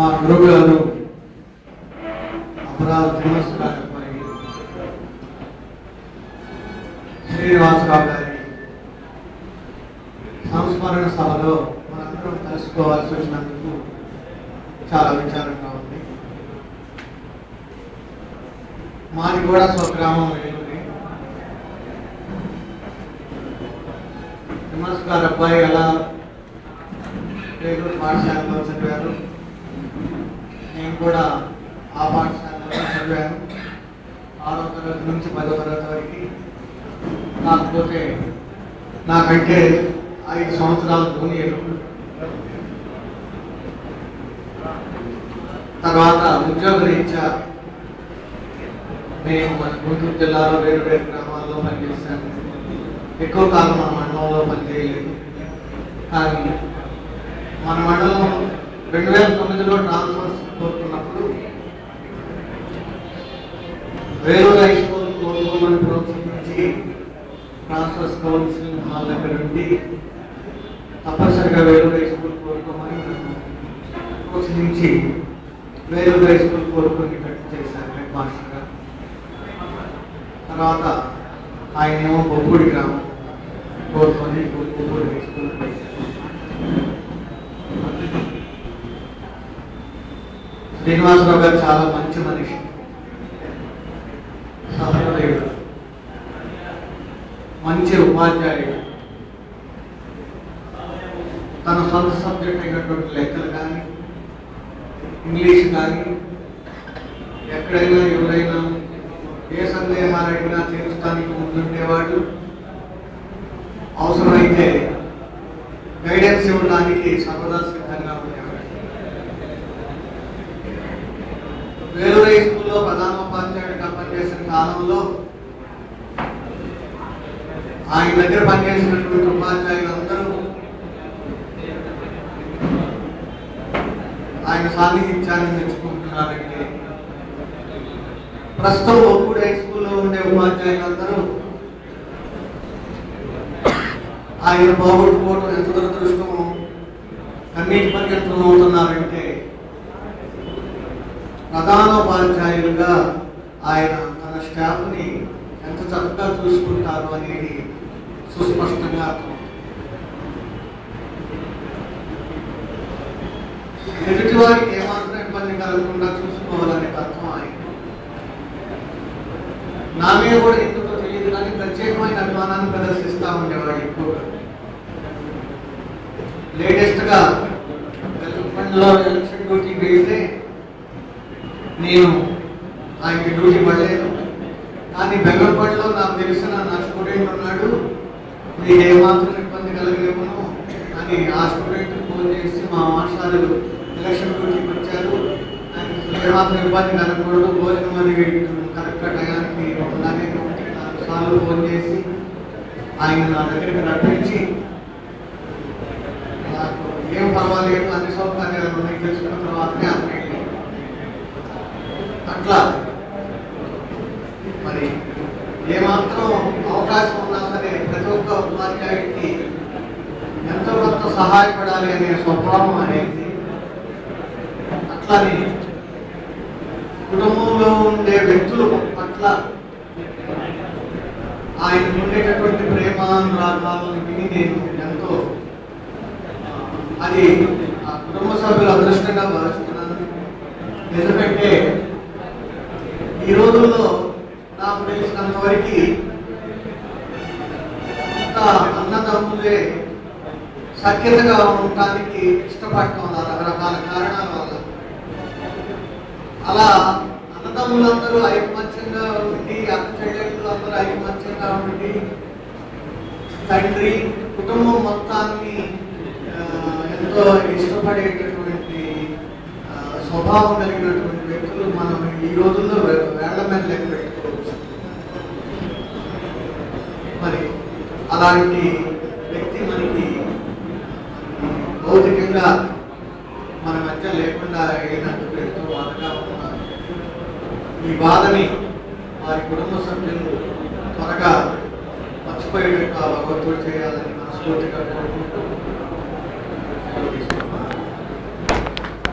మా గురువుగారు అమరావతి శ్రీనివాసరావు గారి సంస్మరణ సభలో మనందరం కలుసుకోవాల్సి వచ్చినందుకు చాలా విచారంగా ఉంది. మాది కూడా స్వగ్రామం వేలుగురి. విమర్శ గారు అబ్బాయి ఎలా వేలూరు పాఠశాలలో చదివారు, నేను కూడా ఆ పాఠశాలలో చదివాను 6వ తరగతి నుంచి 10వ తరగతి వరకు. కాకపోతే నాకంటే 5 సంవత్సరాల జూనియర్. తర్వాత ఉద్యోగరీత్యా నేను మన గుంటూరు జిల్లాలో వేరు వేరు గ్రామాల్లో పనిచేశాను. ఎక్కువ కాలం మన మండలంలో పనిచేయలేదు. కానీ మన మండలం 2009లో ట్రాన్స్ఫర్స్ కోరుకున్నప్పుడు వేలూరు హై స్కూల్ కోరుకోమని ప్రోత్సహించి ట్రాన్స్ఫర్స్ కౌన్సిలింగ్ హాల్ దగ్గర నుండి తప్పనిసరిగా వేలూరు హై స్కూల్ కోరుకోమని ప్రోత్సహించి వేలూరు హై స్కూల్ కోరుకునేటట్టు చేశారు హెడ్ మాస్టర్గా. తర్వాత ఆయనేమో బొబ్బూడి గ్రామం కోరుకొని బొబ్బూడి హై స్కూల్ శ్రీనివాసరావు గారు చాలా మంచి మనిషి, సహృదయుడు, మంచి ఉపాధ్యాయుడు. తన సొంత సబ్జెక్ట్ అయినటువంటి లెక్కలు కానీ ఇంగ్లీష్ కానీ ఎక్కడైనా ఎవరైనా ఏ సందేహాలు అడిగినా తీర్చడానికి ముందుండేవాడు. అవసరమైతే గైడెన్స్ ఇవ్వడానికి సర్వదా సిద్ధంగా ఉండేవాడు. వేలూరు హై స్కూల్లో ప్రధానోపాధ్యాయుడిగా పనిచేసిన కాలంలో ఆయన దగ్గర పనిచేసినటువంటి ఉపాధ్యాయులందరూ ఆయన సాన్నిహిత్యాన్ని మెచ్చుకుంటున్నారంటే ప్రస్తుతం బొబ్బూడి హై స్కూల్లో ఉండే ఉపాధ్యాయులందరూ ఆయన పోగొట్టుకోవడం ఎంత దురదృష్టమో కన్నీటి పర్యంతం అవుతున్నారంటే ప్రధానోపాధ్యాయులుగా ఆయన తన స్టాఫ్ని ఎంత చక్కగా చూసుకుంటారు అనేది సుస్పష్టంగా అర్థం. ఎదుటి వారికి ఏమాత్రం ఇబ్బంది కలగకుండా చూసుకోవాలనే అర్థం ఆయన. నా మీద కూడా ఎందుకో తెలియదు కానీ ప్రత్యేకమైన అభిమానాన్ని ప్రదర్శిస్తూ ఉండేవాడు ఎక్కువగా. లేటెస్ట్గా వెల్లుపండిలో ఎలక్షన్ డ్యూటీకి వెళ్తే నేను ఆయనకి డ్యూటీ పడలేదు. కానీ బెంగళూరులో నాకు తెలిసిన నా స్టూడెంట్ ఉన్నాడు, మీకు ఏమాత్రం ఇబ్బంది కలగలేమను అని ఆ స్టూడెంట్ ఫోన్ చేసి మా మాస్టారు ఎలక్షన్ డ్యూటీకి వచ్చారు, ఆయనకి ఏమాత్రం ఇబ్బంది కలగకూడదు, భోజనం అది కరెక్ట్ టయానికి ఉండాలి 4 సార్లు ఫోన్ చేసి ఆయన నా దగ్గరికి రప్పించి నాకు ఏం పర్వాలేదు అన్ని సౌకర్యాలు ఉన్నాయి తెలుసుకున్న తర్వాతనే అతనికి అట్లా మరి ఏమాత్రం అవకాశం ఉన్నా సరే ప్రతి ఒక్క ఉపాధ్యాయుడికి ఎంతో కొంత సహాయపడాలి అనే స్వభావం అనేది. అట్లానే కుటుంబంలో ఉండే వ్యక్తుల పట్ల ఆయన ఉండేటటువంటి ప్రేమానురాగాలను విని నేను ఎంతో అది ఆ కుటుంబ సభ్యులు అదృష్టంగా భావిస్తున్నాను. ఎందుకంటే ఈ రోజుల్లో నాకు తెలిసినంత వరకు అన్నదమ్ములే సఖ్యతగా ఉండటానికి ఇష్టపడటం రకరకాల కారణాల వల్ల. అలా అన్నదమ్ములందరూ ఐకమత్యంగా ఉండి, అక్క చెల్లెళ్ళు అందరూ ఐకమత్యంగా ఉండి, తండ్రి కుటుంబం మొత్తాన్ని ఎంతో ఇష్టపడేటటువంటి స్వభావం కలిగినటువంటి వ్యక్తులు మనం ఈ రోజుల్లో వేళ్ల మీద లెక్క పెట్టుకోవచ్చు. మరి అలాంటి వ్యక్తి మనకి భౌతికంగా మన మధ్య లేకుండా అయినందుకు ఎంతో బాధగా ఉన్నారు. ఈ బాధని వారి కుటుంబ సభ్యులు త్వరగా మర్చిపోయేటట్టు భగవంతుడు చేయాలని మనస్ఫూర్తిగా కోరుకుంటూ